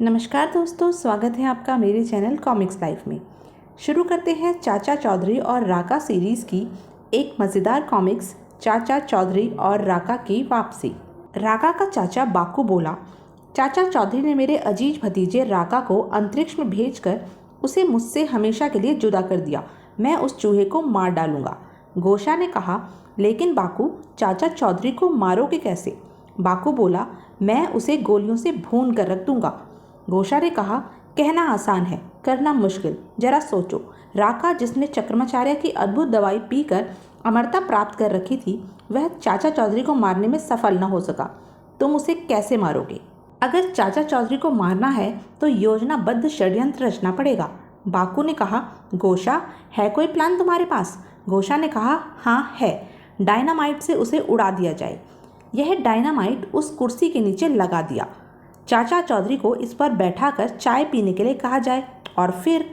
नमस्कार दोस्तों, स्वागत है आपका मेरे चैनल कॉमिक्स लाइफ में। शुरू करते हैं चाचा चौधरी और राका सीरीज़ की एक मज़ेदार कॉमिक्स, चाचा चौधरी और राका की वापसी। राका का चाचा बाकू बोला, चाचा चौधरी ने मेरे अजीज भतीजे राका को अंतरिक्ष में भेजकर उसे मुझसे हमेशा के लिए जुदा कर दिया। मैं उस चूहे को मार डालूंगा। घोषा ने कहा, लेकिन बाकू, चाचा चौधरी को मारोगे कैसे? बाकू बोला, मैं उसे गोलियों से भून कर रख दूंगा। घोषा ने कहा, कहना आसान है, करना मुश्किल। जरा सोचो, राका जिसने चक्रमाचार्य की अद्भुत दवाई पीकर अमरता प्राप्त कर रखी थी, वह चाचा चौधरी को मारने में सफल न हो सका। तुम उसे कैसे मारोगे? अगर चाचा चौधरी को मारना है तो योजनाबद्ध षड्यंत्र रचना पड़ेगा। बाकू ने कहा, घोषा, है कोई प्लान तुम्हारे पास? घोषा ने कहा, हाँ है, डायनामाइट से उसे उड़ा दिया जाए। यह डायनामाइट उस कुर्सी के नीचे लगा दिया। चाचा चौधरी को इस पर बैठाकर चाय पीने के लिए कहा जाए और फिर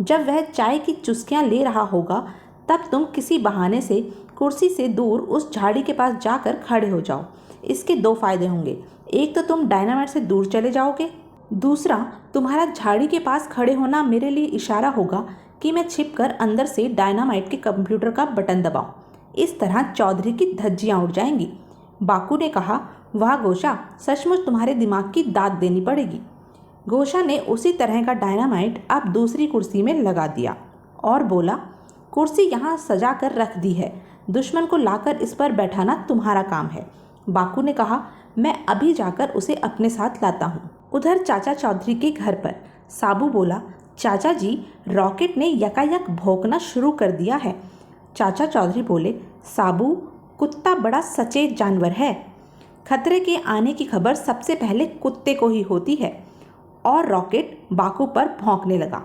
जब वह चाय की चुस्कियां ले रहा होगा तब तुम किसी बहाने से कुर्सी से दूर उस झाड़ी के पास जाकर खड़े हो जाओ। इसके दो फायदे होंगे, एक तो तुम डायनामाइट से दूर चले जाओगे, दूसरा तुम्हारा झाड़ी के पास खड़े होना मेरे लिए इशारा होगा कि मैं छिपकर अंदर से डायनामाइट के कंप्यूटर का बटन दबाऊं। इस तरह चौधरी की धज्जियां उड़ जाएंगी। बाकू ने कहा, वाह घोषा, सचमुच तुम्हारे दिमाग की दाद देनी पड़ेगी। घोषा ने उसी तरह का डायनामाइट अब दूसरी कुर्सी में लगा दिया और बोला, कुर्सी यहाँ सजा कर रख दी है, दुश्मन को लाकर इस पर बैठाना तुम्हारा काम है। बाकू ने कहा, मैं अभी जाकर उसे अपने साथ लाता हूँ। उधर चाचा चौधरी के घर पर साबू बोला, चाचा जी, रॉकेट ने यकायक भौंकना शुरू कर दिया है। चाचा चौधरी बोले, साबू, कुत्ता बड़ा सचेत जानवर है। खतरे के आने की खबर सबसे पहले कुत्ते को ही होती है। और रॉकेट बाकू पर भौंकने लगा।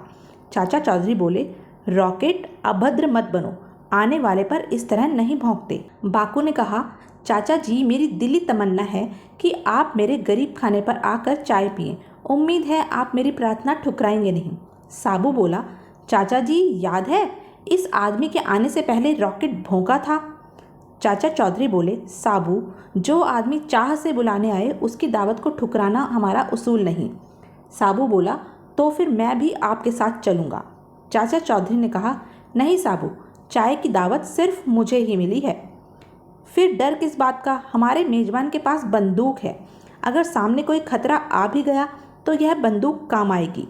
चाचा चौधरी बोले, रॉकेट, अभद्र मत बनो, आने वाले पर इस तरह नहीं भौंकते। बाकू ने कहा, चाचा जी, मेरी दिली तमन्ना है कि आप मेरे गरीब खाने पर आकर चाय पिएं। उम्मीद है आप मेरी प्रार्थना ठुकराएंगे नहीं। साबू बोला, चाचा जी, याद है इस आदमी के आने से पहले रॉकेट भौंका था। चाचा चौधरी बोले, साबू, जो आदमी चाह से बुलाने आए उसकी दावत को ठुकराना हमारा उसूल नहीं। साबू बोला, तो फिर मैं भी आपके साथ चलूँगा। चाचा चौधरी ने कहा, नहीं साबू, चाय की दावत सिर्फ मुझे ही मिली है। फिर डर किस बात का? हमारे मेज़बान के पास बंदूक है। अगर सामने कोई खतरा आ भी गया तो यह बंदूक काम आएगी।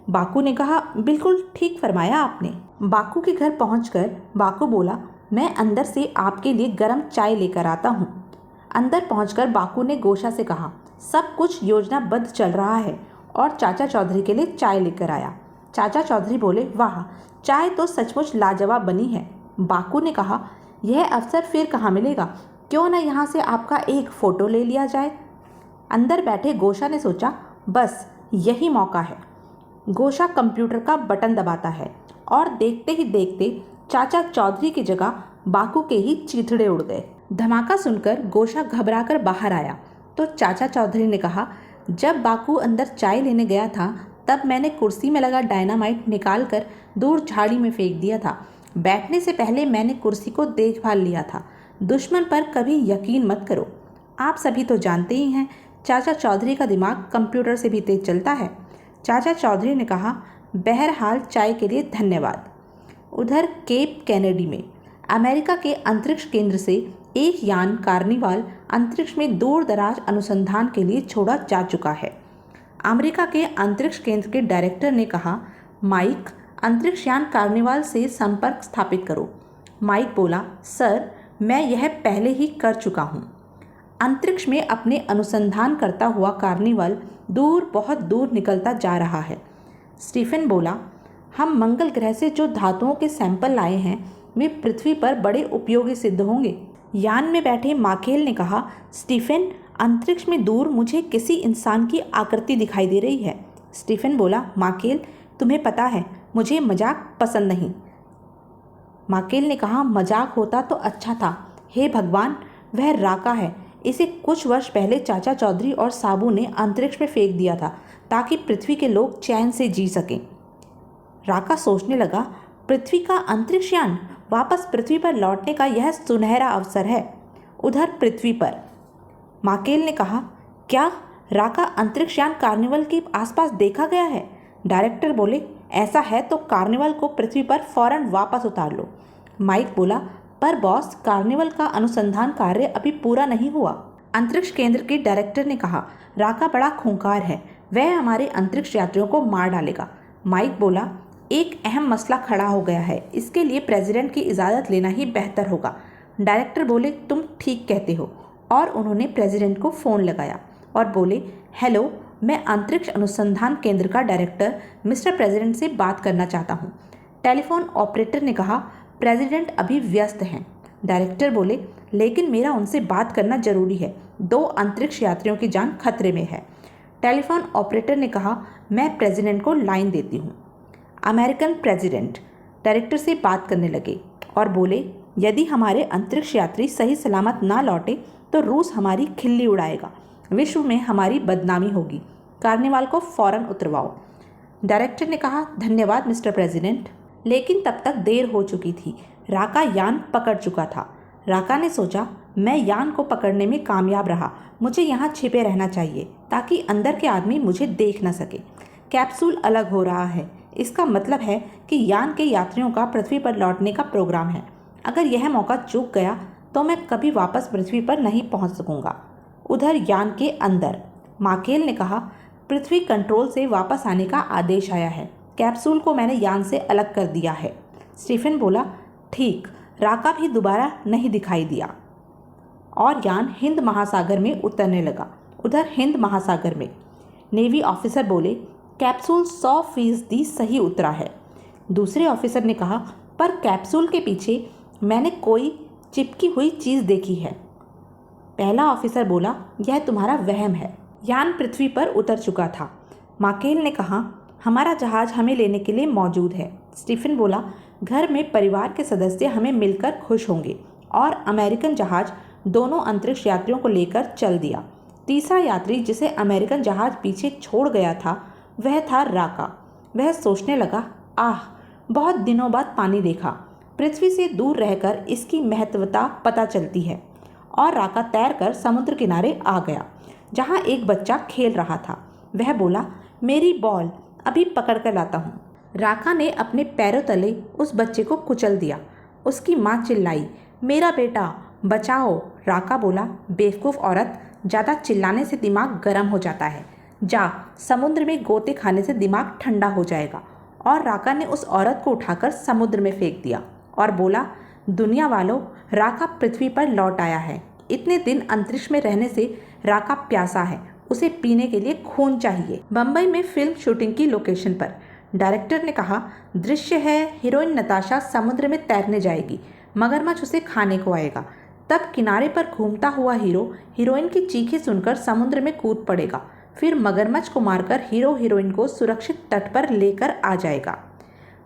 बाकू ने कहा, बिल्कुल ठीक फरमाया आपने। बाकू के घर पहुंचकर बाकू बोला, मैं अंदर से आपके लिए गर्म चाय लेकर आता हूँ। अंदर पहुंचकर बाकू ने घोषा से कहा, सब कुछ योजनाबद्ध चल रहा है, और चाचा चौधरी के लिए चाय लेकर आया। चाचा चौधरी बोले, वाह, चाय तो सचमुच लाजवाब बनी है। बाकू ने कहा, यह अवसर फिर कहाँ मिलेगा, क्यों न यहाँ से आपका एक फ़ोटो ले लिया जाए। अंदर बैठे घोषा ने सोचा, बस यही मौका है। घोषा कंप्यूटर का बटन दबाता है और देखते ही देखते चाचा चौधरी की जगह बाकू के ही चीथड़े उड़ गए। धमाका सुनकर घोषा घबराकर बाहर आया तो चाचा चौधरी ने कहा, जब बाकू अंदर चाय लेने गया था तब मैंने कुर्सी में लगा डायनामाइट निकालकर दूर झाड़ी में फेंक दिया था। बैठने से पहले मैंने कुर्सी को देखभाल लिया था। दुश्मन पर कभी यकीन मत करो। आप सभी तो जानते ही हैं, चाचा चौधरी का दिमाग कंप्यूटर से भी तेज चलता है। चाचा चौधरी ने कहा, बहरहाल चाय के लिए धन्यवाद। उधर केप कैनेडी में अमेरिका के अंतरिक्ष केंद्र से एक यान कार्निवाल अंतरिक्ष में दूर दराज अनुसंधान के लिए छोड़ा जा चुका है। अमेरिका के अंतरिक्ष केंद्र के डायरेक्टर ने कहा, माइक, अंतरिक्ष यान कार्निवाल से संपर्क स्थापित करो। माइक बोला, सर, मैं यह पहले ही कर चुका हूँ। अंतरिक्ष में अपने अनुसंधान करता हुआ कार्निवाल दूर, बहुत दूर निकलता जा रहा है। स्टीफन बोला, हम मंगल ग्रह से जो धातुओं के सैंपल लाए हैं वे पृथ्वी पर बड़े उपयोगी सिद्ध होंगे। यान में बैठे माकेल ने कहा, स्टीफन, अंतरिक्ष में दूर मुझे किसी इंसान की आकृति दिखाई दे रही है। स्टीफन बोला, माकेल, तुम्हें पता है मुझे मजाक पसंद नहीं। माकेल ने कहा, मजाक होता तो अच्छा था। हे भगवान, वह राका है। इसे कुछ वर्ष पहले चाचा चौधरी और साबू ने अंतरिक्ष में फेंक दिया था ताकि पृथ्वी के लोग चैन से जी सकें। राका सोचने लगा, पृथ्वी का अंतरिक्ष यान, वापस पृथ्वी पर लौटने का यह सुनहरा अवसर है। उधर पृथ्वी पर माकेल ने कहा, क्या राका अंतरिक्ष यान कार्निवल के आसपास देखा गया है। डायरेक्टर बोले, ऐसा है तो कार्निवल को पृथ्वी पर फौरन वापस उतार लो। माइक बोला, पर बॉस, कार्निवल का अनुसंधान कार्य अभी पूरा नहीं हुआ। अंतरिक्ष केंद्र के डायरेक्टर ने कहा, राका बड़ा खूंखार है, वह हमारे अंतरिक्ष यात्रियों को मार डालेगा। माइक बोला, एक अहम मसला खड़ा हो गया है, इसके लिए प्रेसिडेंट की इजाज़त लेना ही बेहतर होगा। डायरेक्टर बोले, तुम ठीक कहते हो। और उन्होंने प्रेसिडेंट को फ़ोन लगाया और बोले, हेलो, मैं अंतरिक्ष अनुसंधान केंद्र का डायरेक्टर मिस्टर प्रेसिडेंट से बात करना चाहता हूँ। टेलीफोन ऑपरेटर ने कहा, प्रेसिडेंट अभी व्यस्त हैं। डायरेक्टर बोले, लेकिन मेरा उनसे बात करना जरूरी है, 2 अंतरिक्ष यात्रियों की जान खतरे में है। टेलीफोन ऑपरेटर ने कहा, मैं प्रेसिडेंट को लाइन देती हूँ। अमेरिकन प्रेसिडेंट डायरेक्टर से बात करने लगे और बोले, यदि हमारे अंतरिक्ष यात्री सही सलामत ना लौटे तो रूस हमारी खिल्ली उड़ाएगा, विश्व में हमारी बदनामी होगी। कार्निवाल को फौरन उतरवाओ। डायरेक्टर ने कहा, धन्यवाद मिस्टर प्रेसिडेंट। लेकिन तब तक देर हो चुकी थी। राका यान पकड़ चुका था। राका ने सोचा, मैं यान को पकड़ने में कामयाब रहा, मुझे यहाँ छिपे रहना चाहिए ताकि अंदर के आदमी मुझे देख न सके। कैप्सूल अलग हो रहा है, इसका मतलब है कि यान के यात्रियों का पृथ्वी पर लौटने का प्रोग्राम है। अगर यह मौका चूक गया तो मैं कभी वापस पृथ्वी पर नहीं पहुंच सकूंगा। उधर यान के अंदर माकेल ने कहा, पृथ्वी कंट्रोल से वापस आने का आदेश आया है। कैप्सूल को मैंने यान से अलग कर दिया है। स्टीफन बोला, ठीक। राका भी दोबारा नहीं दिखाई दिया और यान हिंद महासागर में उतरने लगा। उधर हिंद महासागर में नेवी ऑफिसर बोले, कैप्सूल 100% सही उतरा है। दूसरे ऑफिसर ने कहा, पर कैप्सूल के पीछे मैंने कोई चिपकी हुई चीज़ देखी है। पहला ऑफिसर बोला, यह तुम्हारा वहम है। यान पृथ्वी पर उतर चुका था। माकेल ने कहा, हमारा जहाज हमें लेने के लिए मौजूद है। स्टीफन बोला, घर में परिवार के सदस्य हमें मिलकर खुश होंगे। और अमेरिकन जहाज दोनों अंतरिक्ष यात्रियों को लेकर चल दिया। तीसरा यात्री जिसे अमेरिकन जहाज पीछे छोड़ गया था वह था राका। वह सोचने लगा, आह, बहुत दिनों बाद पानी देखा। पृथ्वी से दूर रहकर इसकी महत्वता पता चलती है। और राका तैरकर समुद्र किनारे आ गया जहाँ एक बच्चा खेल रहा था। वह बोला, मेरी बॉल अभी पकड़ कर लाता हूँ। राका ने अपने पैरों तले उस बच्चे को कुचल दिया। उसकी माँ चिल्लाई, मेरा बेटा बचाओ। राका बोला, बेवकूफ़ औरत, ज़्यादा चिल्लाने से दिमाग गर्म हो जाता है। जा, समुद्र में गोते खाने से दिमाग ठंडा हो जाएगा। और राका ने उस औरत को उठाकर समुद्र में फेंक दिया और बोला, दुनिया वालों, राका पृथ्वी पर लौट आया है। इतने दिन अंतरिक्ष में रहने से राका प्यासा है, उसे पीने के लिए खून चाहिए। बम्बई में फिल्म शूटिंग की लोकेशन पर डायरेक्टर ने कहा, दृश्य है, हीरोइन नताशा समुद्र में तैरने जाएगी, मगरमच्छ उसे खाने को आएगा। तब किनारे पर घूमता हुआ हीरो हीरोइन की चीखें सुनकर समुद्र में कूद पड़ेगा। फिर मगरमच्छ को मारकर हीरो हीरोइन को सुरक्षित तट पर लेकर आ जाएगा।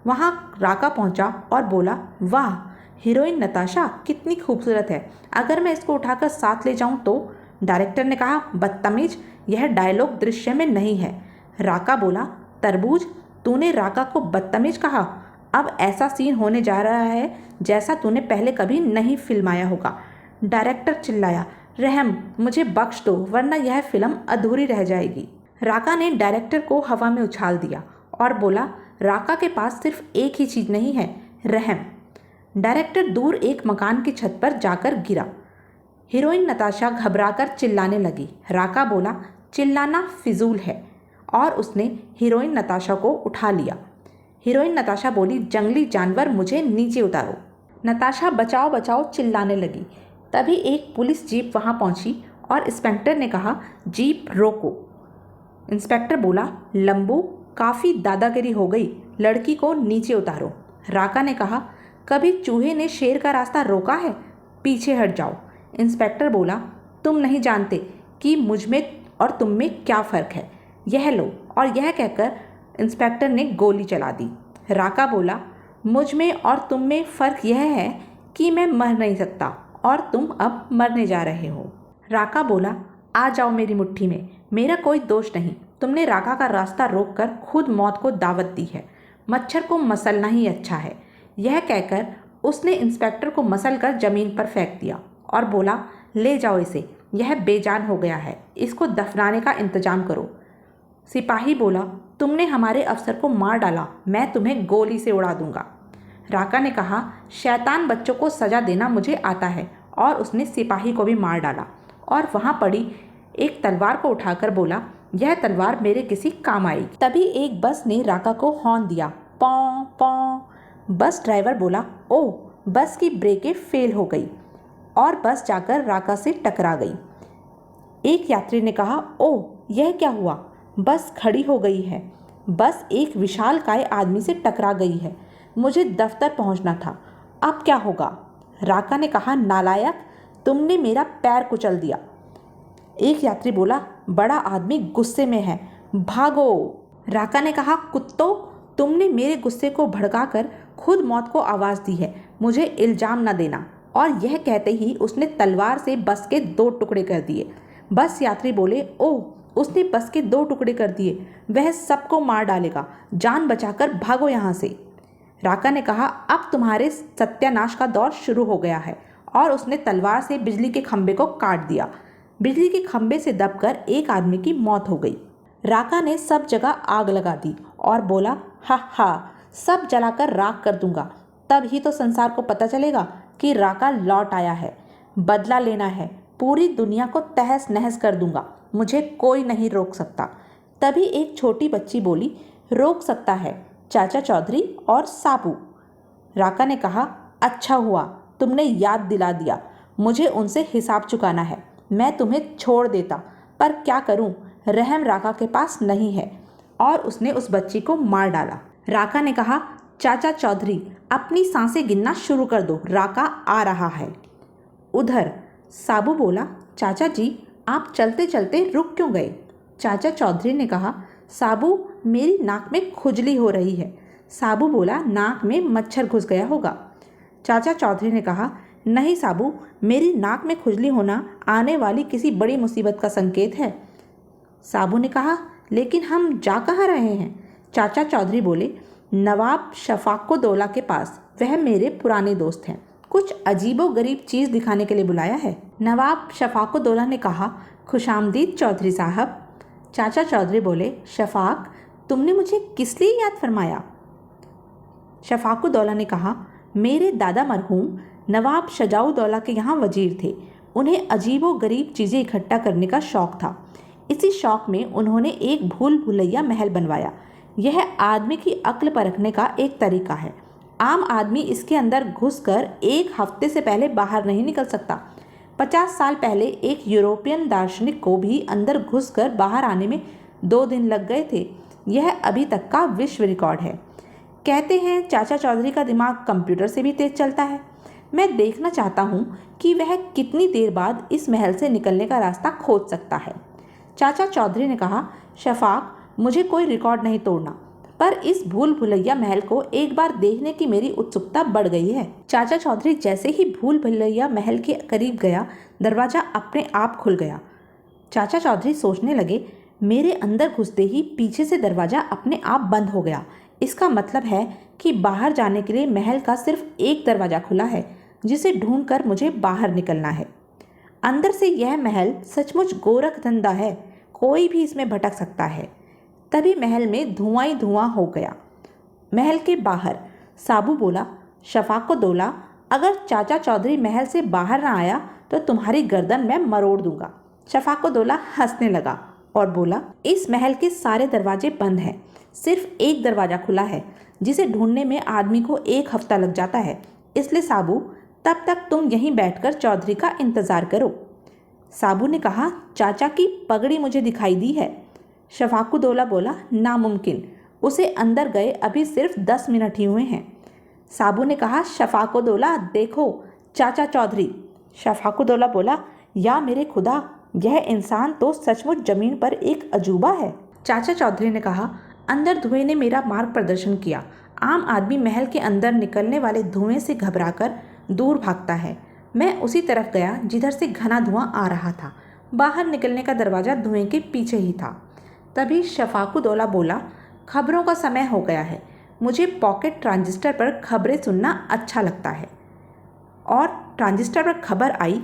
वहाँ राका पहुँचा और बोला, वाह, हीरोइन नताशा कितनी खूबसूरत है, अगर मैं इसको उठाकर साथ ले जाऊँ तो? डायरेक्टर ने कहा, बदतमीज, यह डायलॉग दृश्य में नहीं है। राका बोला, तरबूज, तूने राका को बदतमीज कहा। अब ऐसा सीन होने जा रहा है जैसा तूने पहले कभी नहीं फिल्माया होगा। डायरेक्टर चिल्लाया, रहम, मुझे बख्श दो वरना यह फिल्म अधूरी रह जाएगी। राका ने डायरेक्टर को हवा में उछाल दिया और बोला, राका के पास सिर्फ एक ही चीज़ नहीं है, रहम। डायरेक्टर दूर एक मकान की छत पर जाकर गिरा। हीरोइन नताशा घबराकर चिल्लाने लगी। राका बोला, चिल्लाना फिजूल है, और उसने हीरोइन नताशा को उठा लिया। हीरोइन नताशा बोली, जंगली जानवर, मुझे नीचे उतारो। नताशा बचाओ बचाओ चिल्लाने लगी। तभी एक पुलिस जीप वहां पहुंची और इंस्पेक्टर ने कहा, जीप रोको। इंस्पेक्टर बोला, लंबू, काफ़ी दादागिरी हो गई, लड़की को नीचे उतारो। राका ने कहा, कभी चूहे ने शेर का रास्ता रोका है? पीछे हट जाओ। इंस्पेक्टर बोला, तुम नहीं जानते कि मुझ में और तुम में क्या फ़र्क है, यह लो। और यह कहकर इंस्पेक्टर ने गोली चला दी। राका बोला, मुझ में और तुम में फ़र्क यह है कि मैं मर नहीं सकता और तुम अब मरने जा रहे हो। राका बोला, आ जाओ मेरी मुट्ठी में, मेरा कोई दोष नहीं। तुमने राका का रास्ता रोककर खुद मौत को दावत दी है। मच्छर को मसलना ही अच्छा है। यह कहकर उसने इंस्पेक्टर को मसल कर ज़मीन पर फेंक दिया और बोला, ले जाओ इसे, यह बेजान हो गया है, इसको दफनाने का इंतजाम करो। सिपाही बोला, तुमने हमारे अफसर को मार डाला, मैं तुम्हें गोली से उड़ा दूंगा। राका ने कहा, शैतान बच्चों को सज़ा देना मुझे आता है, और उसने सिपाही को भी मार डाला और वहाँ पड़ी एक तलवार को उठाकर बोला, यह तलवार मेरे किसी काम आएगी। तभी एक बस ने राका को हॉर्न दिया, पौ पौ। बस ड्राइवर बोला, ओह, बस की ब्रेकें फेल हो गई और बस जाकर राका से टकरा गई। एक यात्री ने कहा, ओह, यह क्या हुआ? बस खड़ी हो गई है। बस एक विशालकाय आदमी से टकरा गई है। मुझे दफ्तर पहुंचना था, अब क्या होगा? राका ने कहा, नालायक, तुमने मेरा पैर कुचल दिया। एक यात्री बोला, बड़ा आदमी गुस्से में है, भागो। राका ने कहा, कुत्तों, तुमने मेरे गुस्से को भड़काकर खुद मौत को आवाज़ दी है, मुझे इल्ज़ाम न देना। और यह कहते ही उसने तलवार से बस के 2 टुकड़े कर दिए। बस यात्री बोले, ओह, उसने बस के 2 टुकड़े कर दिए, वह सबको मार डालेगा, जान बचाकर भागो यहाँ से। राका ने कहा, अब तुम्हारे सत्यानाश का दौर शुरू हो गया है, और उसने तलवार से बिजली के खंभे को काट दिया। बिजली के खंभे से दबकर एक आदमी की मौत हो गई। राका ने सब जगह आग लगा दी और बोला, हा हा, सब जलाकर राख कर दूंगा, तब ही तो संसार को पता चलेगा कि राका लौट आया है। बदला लेना है, पूरी दुनिया को तहस नहस कर दूंगा, मुझे कोई नहीं रोक सकता। तभी एक छोटी बच्ची बोली, रोक सकता है, चाचा चौधरी और साबू। राका ने कहा, अच्छा हुआ तुमने याद दिला दिया, मुझे उनसे हिसाब चुकाना है। मैं तुम्हें छोड़ देता, पर क्या करूं, रहम राका के पास नहीं है। और उसने उस बच्ची को मार डाला। राका ने कहा, चाचा चौधरी, अपनी सांसें गिनना शुरू कर दो, राका आ रहा है। उधर साबू बोला, चाचा जी, आप चलते चलते रुक क्यों गए? चाचा चौधरी ने कहा, साबू, मेरी नाक में खुजली हो रही है। साबू बोला, नाक में मच्छर घुस गया होगा। चाचा चौधरी ने कहा, नहीं साबू, मेरी नाक में खुजली होना आने वाली किसी बड़ी मुसीबत का संकेत है। साबू ने कहा, लेकिन हम जा कहाँ रहे हैं? चाचा चौधरी बोले, नवाब शफाक़ुद्दौला के पास, वह मेरे पुराने दोस्त हैं, कुछ अजीबो गरीब चीज़ दिखाने के लिए बुलाया है। नवाब शफाक़ुद्दौला ने कहा, खुशामदीद चौधरी साहब। चाचा चौधरी बोले, शफाक, तुमने मुझे किस लिए याद फरमाया? शफाक़ुद्दौला ने कहा, मेरे दादा मरहूम नवाब शजाउद्दौला के यहाँ वजीर थे। उन्हें अजीबो गरीब चीज़ें इकट्ठा करने का शौक़ था। इसी शौक़ में उन्होंने एक भूल भुलैया महल बनवाया। यह आदमी की अक्ल परखने का एक तरीका है। आम आदमी इसके अंदर घुसकर 1 हफ्ते से पहले बाहर नहीं निकल सकता। 50 साल पहले एक यूरोपियन दार्शनिक को भी अंदर घुसकर बाहर आने में 2 दिन लग गए थे। यह अभी तक का विश्व रिकॉर्ड है। कहते हैं चाचा चौधरी का दिमाग कंप्यूटर से भी तेज चलता है। मैं देखना चाहता हूँ कि वह कितनी देर बाद इस महल से निकलने का रास्ता खोज सकता है। चाचा चौधरी ने कहा, शफाक, मुझे कोई रिकॉर्ड नहीं तोड़ना, पर इस भूल भुलैया महल को एक बार देखने की मेरी उत्सुकता बढ़ गई है। चाचा चौधरी जैसे ही भूल भुलैया महल के करीब गया, दरवाज़ा अपने आप खुल गया। चाचा चौधरी सोचने लगे, मेरे अंदर घुसते ही पीछे से दरवाज़ा अपने आप बंद हो गया। इसका मतलब है कि बाहर जाने के लिए महल का सिर्फ एक दरवाज़ा खुला है, जिसे ढूंढकर मुझे बाहर निकलना है। अंदर से यह महल सचमुच गोरखधंधा है, कोई भी इसमें भटक सकता है। तभी महल में धुआं ही धुआं हो गया। महल के बाहर साबू बोला, शफाक़ुद्दौला, अगर चाचा चौधरी महल से बाहर ना आया तो तुम्हारी गर्दन मैं मरोड़ दूंगा। शफाक़ुद्दौला हंसने लगा और बोला, इस महल के सारे दरवाजे बंद हैं, सिर्फ एक दरवाज़ा खुला है, जिसे ढूंढने में आदमी को 1 हफ्ता लग जाता है। इसलिए साबू, तब तक तुम यहीं बैठकर चौधरी का इंतज़ार करो। साबू ने कहा, चाचा की पगड़ी मुझे दिखाई दी है। शफाक़ुद्दौला बोला, नामुमकिन, उसे अंदर गए अभी सिर्फ 10 मिनट ही हुए हैं। साबू ने कहा, शफाक़ुद्दौला, देखो चाचा चौधरी। शफाक़ुद्दौला बोला, या मेरे खुदा, यह इंसान तो सचमुच ज़मीन पर एक अजूबा है। चाचा चौधरी ने कहा, अंदर धुएं ने मेरा मार्ग प्रदर्शन किया। आम आदमी महल के अंदर निकलने वाले धुएं से घबराकर दूर भागता है। मैं उसी तरफ गया जिधर से घना धुआं आ रहा था। बाहर निकलने का दरवाज़ा धुएं के पीछे ही था। तभी शफाक़ुद्दौला बोला, खबरों का समय हो गया है, मुझे पॉकेट ट्रांजिस्टर पर खबरें सुनना अच्छा लगता है। और ट्रांजिस्टर पर खबर आई,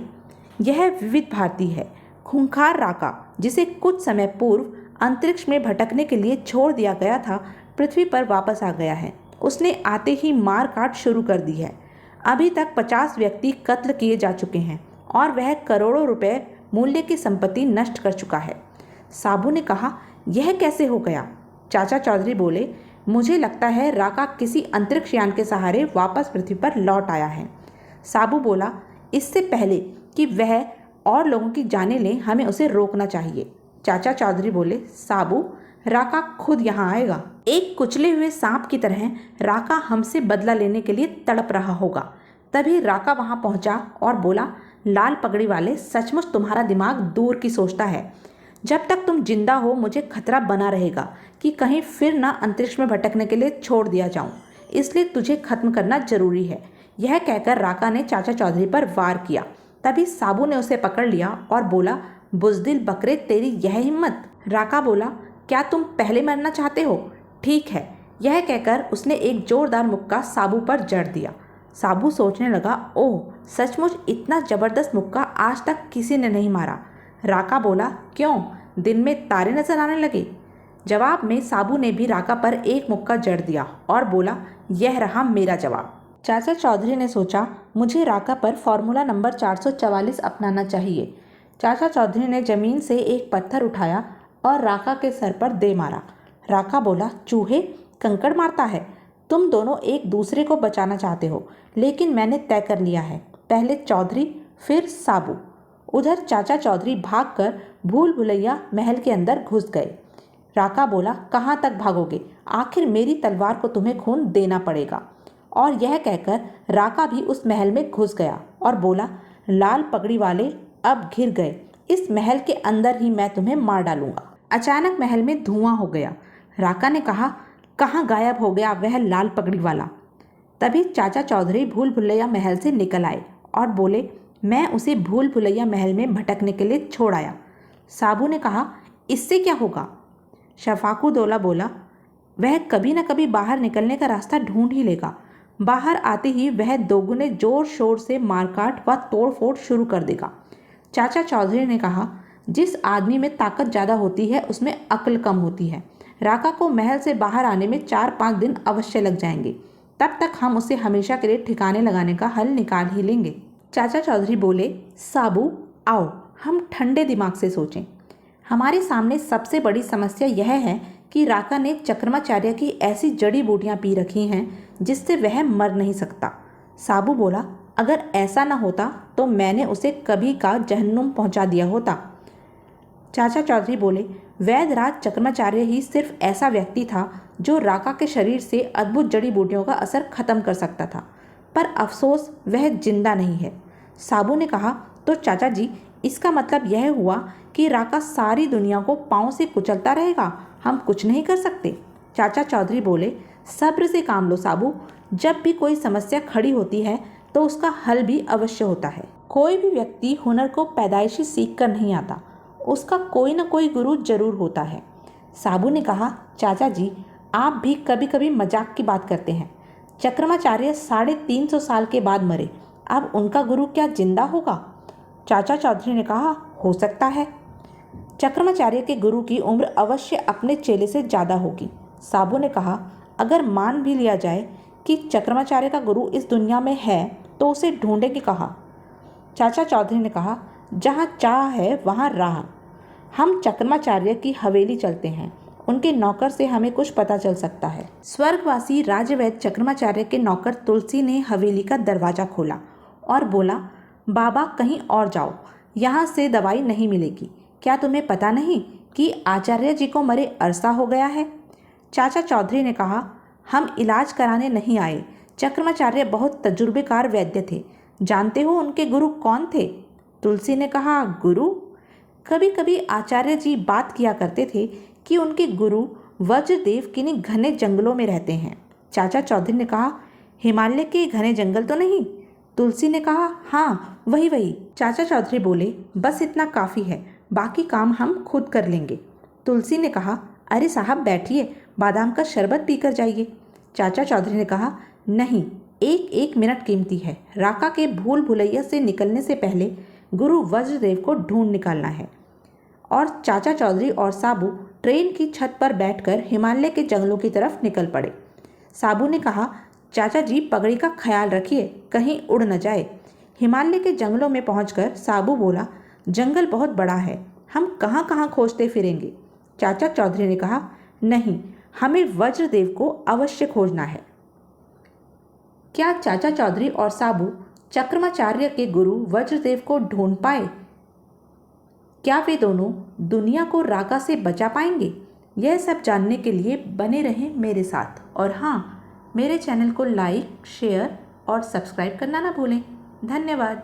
यह विविध भारती है, खूंखार राका, जिसे कुछ समय पूर्व अंतरिक्ष में भटकने के लिए छोड़ दिया गया था, पृथ्वी पर वापस आ गया है। उसने आते ही मार काट शुरू कर दी है। अभी तक 50 व्यक्ति कत्ल किए जा चुके हैं और वह करोड़ों रुपए मूल्य की संपत्ति नष्ट कर चुका है। साबू ने कहा, यह कैसे हो गया? चाचा चौधरी बोले, मुझे लगता है राका किसी अंतरिक्ष यान के सहारे वापस पृथ्वी पर लौट आया है। साबू बोला, इससे पहले कि वह और लोगों की जानें ले, हमें उसे रोकना चाहिए। चाचा चौधरी बोले, साबू, राका खुद यहाँ आएगा। एक कुचले हुए सांप की तरह राका हमसे बदला लेने के लिए तड़प रहा होगा। तभी राका वहाँ पहुँचा और बोला, लाल पगड़ी वाले, सचमुच तुम्हारा दिमाग दूर की सोचता है। जब तक तुम जिंदा हो मुझे खतरा बना रहेगा कि कहीं फिर ना अंतरिक्ष में भटकने के लिए छोड़ दिया जाऊं, इसलिए तुझे खत्म करना जरूरी है। यह कहकर राका ने चाचा चौधरी पर वार किया। तभी साबू ने उसे पकड़ लिया और बोला, बुजदिल बकरे, तेरी यह हिम्मत? राका बोला, क्या तुम पहले मरना चाहते हो? ठीक है। यह कहकर उसने एक जोरदार मुक्का साबू पर जड़ दिया। साबू सोचने लगा, ओह, सचमुच इतना जबरदस्त मुक्का आज तक किसी ने नहीं मारा। राका बोला, क्यों, दिन में तारे नजर आने लगे? जवाब में साबू ने भी राका पर एक मुक्का जड़ दिया और बोला, यह रहा मेरा जवाब। चाचा चौधरी ने सोचा, मुझे राका पर फॉर्मूला नंबर 444 अपनाना चाहिए। चाचा चौधरी ने जमीन से एक पत्थर उठाया और राका के सर पर दे मारा। राका बोला, चूहे, कंकड़ मारता है। तुम दोनों एक दूसरे को बचाना चाहते हो, लेकिन मैंने तय कर लिया है, पहले चौधरी फिर साबू। उधर चाचा चौधरी भागकर भूल भुलैया महल के अंदर घुस गए। राका बोला, कहाँ तक भागोगे? आखिर मेरी तलवार को तुम्हें खून देना पड़ेगा। और यह कहकर राका भी उस महल में घुस गया और बोला, लाल पगड़ी वाले, अब घिर गए। इस महल के अंदर ही मैं तुम्हें मार डालूंगा। अचानक महल में धुआं हो गया। राका ने कहा, कहाँ गायब हो गया वह लाल पगड़ी वाला? तभी चाचा चौधरी भूल भुलैया महल से निकल आए और बोले, मैं उसे भूल भुलैया महल में भटकने के लिए छोड़ आया। साबू ने कहा, इससे क्या होगा? शफाकू दौला बोला, वह कभी न कभी बाहर निकलने का रास्ता ढूंढ ही लेगा। बाहर आते ही वह दोगुने जोर शोर से मारकाट व तोड़फोड़ शुरू कर देगा। चाचा चौधरी ने कहा, जिस आदमी में ताकत ज़्यादा होती है उसमें अक्ल कम होती है। राका को महल से बाहर आने में 4-5 दिन अवश्य लग जाएंगे। तब तक हम उसे हमेशा के लिए ठिकाने लगाने का हल निकाल ही लेंगे। चाचा चौधरी बोले, साबू, आओ हम ठंडे दिमाग से सोचें। हमारे सामने सबसे बड़ी समस्या यह है कि राका ने चक्रमाचार्य की ऐसी जड़ी बूटियाँ पी रखी हैं जिससे वह मर नहीं सकता। साबू बोला, अगर ऐसा न होता तो मैंने उसे कभी का जहन्नुम पहुंचा दिया होता। चाचा चौधरी बोले, वैद्यराज चक्रमाचार्य ही सिर्फ ऐसा व्यक्ति था जो राका के शरीर से अद्भुत जड़ी बूटियों का असर खत्म कर सकता था, पर अफसोस वह जिंदा नहीं है। साबू ने कहा, तो चाचा जी, इसका मतलब यह हुआ कि राका सारी दुनिया को पांव से कुचलता रहेगा, हम कुछ नहीं कर सकते। चाचा चौधरी बोले, सब्र से काम लो साबू, जब भी कोई समस्या खड़ी होती है तो उसका हल भी अवश्य होता है। कोई भी व्यक्ति हुनर को पैदाइशी सीख कर नहीं आता, उसका कोई न कोई गुरु जरूर होता है। साबू ने कहा, चाचा जी, आप भी कभी कभी मजाक की बात करते हैं। चक्रमाचार्य 350 साल के बाद मरे, अब उनका गुरु क्या जिंदा होगा? चाचा चौधरी ने कहा, हो सकता है। चक्रमाचार्य के गुरु की उम्र अवश्य अपने चेले से ज़्यादा होगी। साबू ने कहा, अगर मान भी लिया जाए कि चक्रमाचार्य का गुरु इस दुनिया में है तो उसे ढूंढेंगे कहाँ? चाचा चौधरी ने कहा, जहाँ चाह है वहाँ राह। हम चक्रमाचार्य की हवेली चलते हैं, उनके नौकर से हमें कुछ पता चल सकता है। स्वर्गवासी राजवैद्य चक्रमाचार्य के नौकर तुलसी ने हवेली का दरवाज़ा खोला और बोला, बाबा कहीं और जाओ, यहाँ से दवाई नहीं मिलेगी। क्या तुम्हें पता नहीं कि आचार्य जी को मरे अरसा हो गया है? चाचा चौधरी ने कहा, हम इलाज कराने नहीं आए। चक्रमाचार्य बहुत तजुर्बेकार वैद्य थे। जानते हो उनके गुरु कौन थे? तुलसी ने कहा, गुरु? कभी कभी आचार्य जी बात किया करते थे कि उनके गुरु वज्रदेव किन्हीं घने जंगलों में रहते हैं। चाचा चौधरी ने कहा, हिमालय के घने जंगल तो नहीं? तुलसी ने कहा, हाँ वही वही। चाचा चौधरी बोले, बस इतना काफ़ी है, बाकी काम हम खुद कर लेंगे। तुलसी ने कहा, अरे साहब बैठिए, बादाम का शरबत पीकर जाइए। चाचा चौधरी ने कहा, नहीं, एक एक मिनट कीमती है। राका के भूल भुलैया से निकलने से पहले गुरु वज्रदेव को ढूंढ निकालना है। और चाचा चौधरी और साबू ट्रेन की छत पर बैठकर हिमालय के जंगलों की तरफ निकल पड़े। साबू ने कहा, चाचा जी पगड़ी का ख्याल रखिए, कहीं उड़ न जाए। हिमालय के जंगलों में पहुंचकर साबू बोला, जंगल बहुत बड़ा है, हम कहाँ कहाँ खोजते फिरेंगे। चाचा चौधरी ने कहा, नहीं, हमें वज्रदेव को अवश्य खोजना है। क्या चाचा चौधरी और साबू चक्रमाचार्य के गुरु वज्रदेव को ढूंढ पाए? क्या वे दोनों दुनिया को राका से बचा पाएंगे? यह सब जानने के लिए बने रहें मेरे साथ। और हाँ, मेरे चैनल को लाइक, शेयर और सब्सक्राइब करना ना भूलें। धन्यवाद।